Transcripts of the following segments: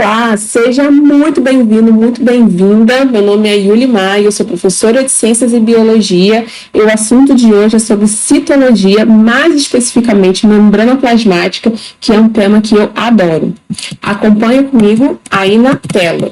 Olá, seja muito bem-vindo, muito bem-vinda. Meu nome é Yuli Maia, eu sou professora de Ciências e Biologia e o assunto de hoje é sobre citologia, mais especificamente membrana plasmática, que é um tema que eu adoro. Acompanha comigo aí na tela.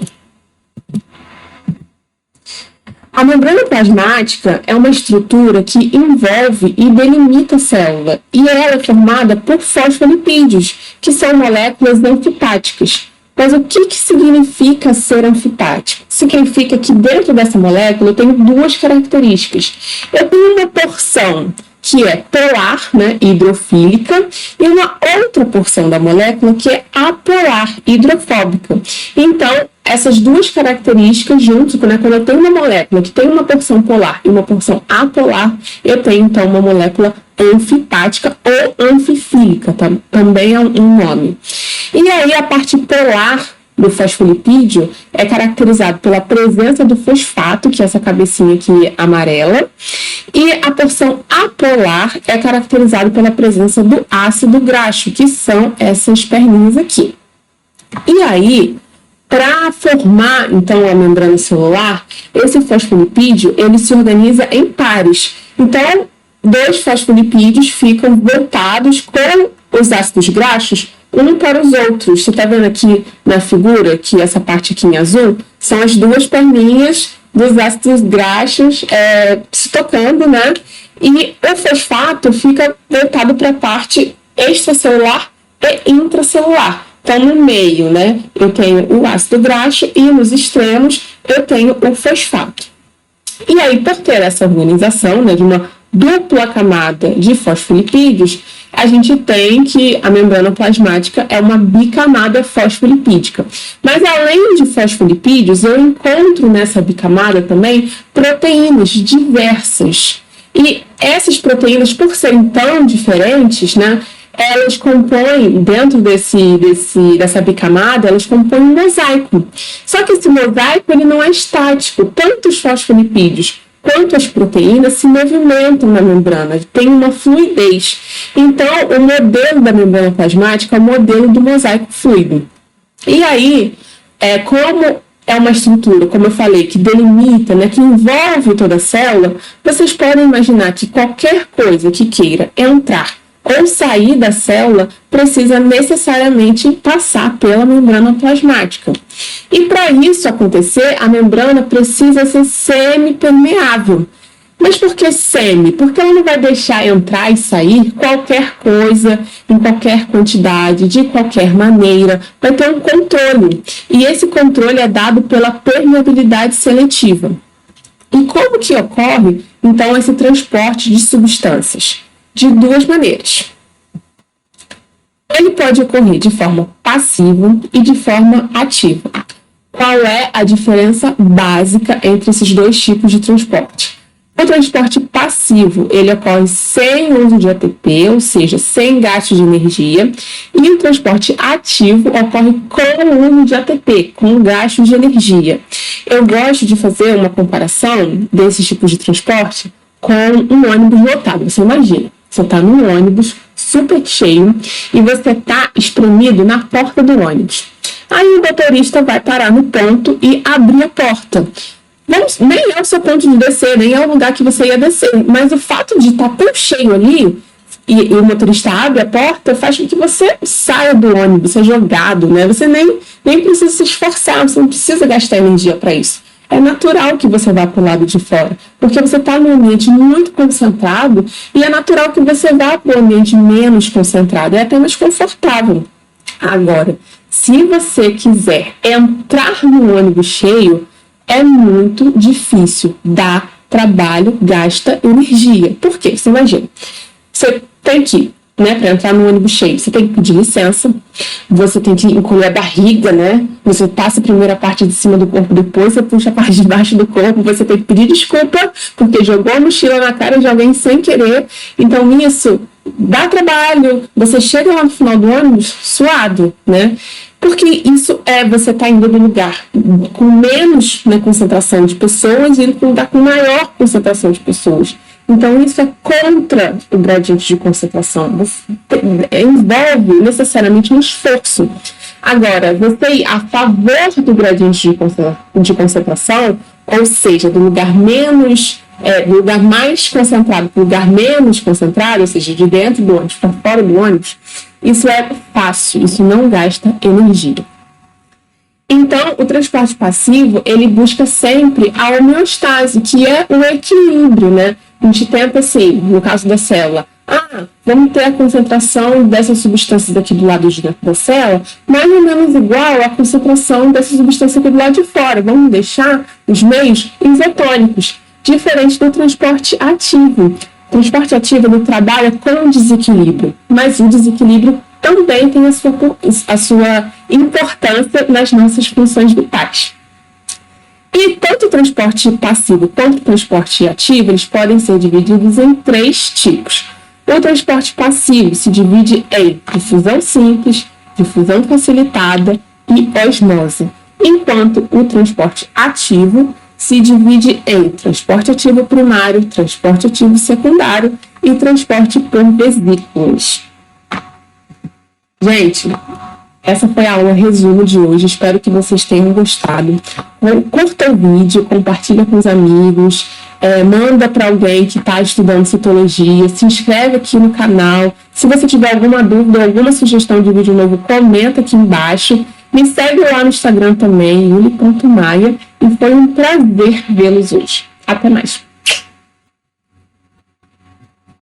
A membrana plasmática é uma estrutura que envolve e delimita a célula, e ela é formada por fosfolipídios, que são moléculas anfipáticas. Mas o que significa ser anfipático? Significa que dentro dessa molécula eu tenho duas características. Eu tenho uma porção que é polar, hidrofílica, e uma outra porção da molécula que é apolar, hidrofóbica. Então, essas duas características juntos, quando eu tenho uma molécula que tem uma porção polar e uma porção apolar, eu tenho, então, uma molécula anfipática ou anfifílica, também é um nome. E aí, a parte polar do fosfolipídio é caracterizado pela presença do fosfato, que é essa cabecinha aqui amarela, e a porção apolar é caracterizada pela presença do ácido graxo, que são essas perninhas aqui. E aí, para formar, então, a membrana celular, esse fosfolipídio, ele se organiza em pares. Então, dois fosfolipídios ficam voltados com os ácidos graxos um para os outros. Você está vendo aqui na figura que essa parte aqui em azul são as duas perninhas dos ácidos graxos se tocando, né? E o fosfato fica voltado para a parte extracelular e intracelular. Então, no meio, né, eu tenho o ácido graxo e nos extremos eu tenho o fosfato. E aí, por ter essa organização, né, de uma dupla camada de fosfolipídios, a gente tem que a membrana plasmática é uma bicamada fosfolipídica. Mas além de fosfolipídios, eu encontro nessa bicamada também proteínas diversas. E essas proteínas, por serem tão diferentes, né, elas compõem, dentro dessa bicamada, elas compõem um mosaico. Só que esse mosaico ele não é estático. Tanto os fosfolipídios quanto as proteínas se movimentam na membrana, tem uma fluidez. Então, o modelo da membrana plasmática é o modelo do mosaico fluido. E aí, como é uma estrutura, como eu falei, que delimita, né, que envolve toda a célula, vocês podem imaginar que qualquer coisa que queira entrar ou sair da célula precisa necessariamente passar pela membrana plasmática. E para isso acontecer, a membrana precisa ser semipermeável. Mas por que semi? Porque ela não vai deixar entrar e sair qualquer coisa, em qualquer quantidade, de qualquer maneira. Vai ter um controle. E esse controle é dado pela permeabilidade seletiva. E como que ocorre, então, esse transporte de substâncias? De duas maneiras. Ele pode ocorrer de forma passiva e de forma ativa. Qual é a diferença básica entre esses dois tipos de transporte? O transporte passivo, ele ocorre sem uso de ATP, ou seja, sem gasto de energia, e o transporte ativo ocorre com o uso de ATP, com gasto de energia. Eu gosto de fazer uma comparação desses tipos de transporte com um ônibus lotado. Você imagina, você está num ônibus super cheio e você está espremido na porta do ônibus. Aí o motorista vai parar no ponto e abrir a porta. Nem é o seu ponto de descer, nem é o lugar que você ia descer, mas o fato de estar tão cheio ali e o motorista abre a porta faz com que você saia do ônibus, seja jogado, né? Você nem precisa se esforçar, você não precisa gastar energia para isso. É natural que você vá para o lado de fora, porque você está num ambiente muito concentrado e é natural que você vá para um ambiente menos concentrado, é até mais confortável. Agora, se você quiser entrar no ônibus cheio, é muito difícil, dá trabalho, gasta energia. Por quê? Você imagina, você tem que, para entrar no ônibus cheio, você tem que pedir licença, você tem que encolher a barriga, você passa a primeira parte de cima do corpo, depois você puxa a parte de baixo do corpo, você tem que pedir desculpa, porque jogou a mochila na cara de alguém sem querer. Então, isso dá trabalho, você chega lá no final do ônibus suado, Porque isso você está indo no lugar com menos concentração de pessoas e indo para um lugar com maior concentração de pessoas. Então, isso é contra o gradiente de concentração. Envolve necessariamente um esforço. Agora, você ir a favor do gradiente de concentração, ou seja, do lugar mais concentrado para o lugar menos concentrado, ou seja, de dentro do ônibus para fora do ônibus, isso é fácil, isso não gasta energia. Então, o transporte passivo, ele busca sempre a homeostase, que é o equilíbrio, né? A gente tenta, assim, no caso da célula, vamos ter a concentração dessas substâncias aqui do lado de dentro da célula mais ou menos igual à concentração dessa substância aqui do lado de fora. Vamos deixar os meios isotônicos, diferente do transporte ativo. O transporte ativo ele trabalha com desequilíbrio, mas o desequilíbrio também tem a sua importância nas nossas funções vitais. E tanto o transporte passivo quanto o transporte ativo, eles podem ser divididos em 3 tipos. O transporte passivo se divide em difusão simples, difusão facilitada e osmose, enquanto o transporte ativo se divide em transporte ativo primário, transporte ativo secundário e transporte por vesículas. Gente, essa foi a aula resumo de hoje. Espero que vocês tenham gostado. Curta o vídeo, compartilha com os amigos, manda para alguém que está estudando citologia, se inscreve aqui no canal. Se você tiver alguma dúvida ou alguma sugestão de vídeo novo, comenta aqui embaixo. Me segue lá no Instagram também, yuli.maia. E foi um prazer vê-los hoje. Até mais.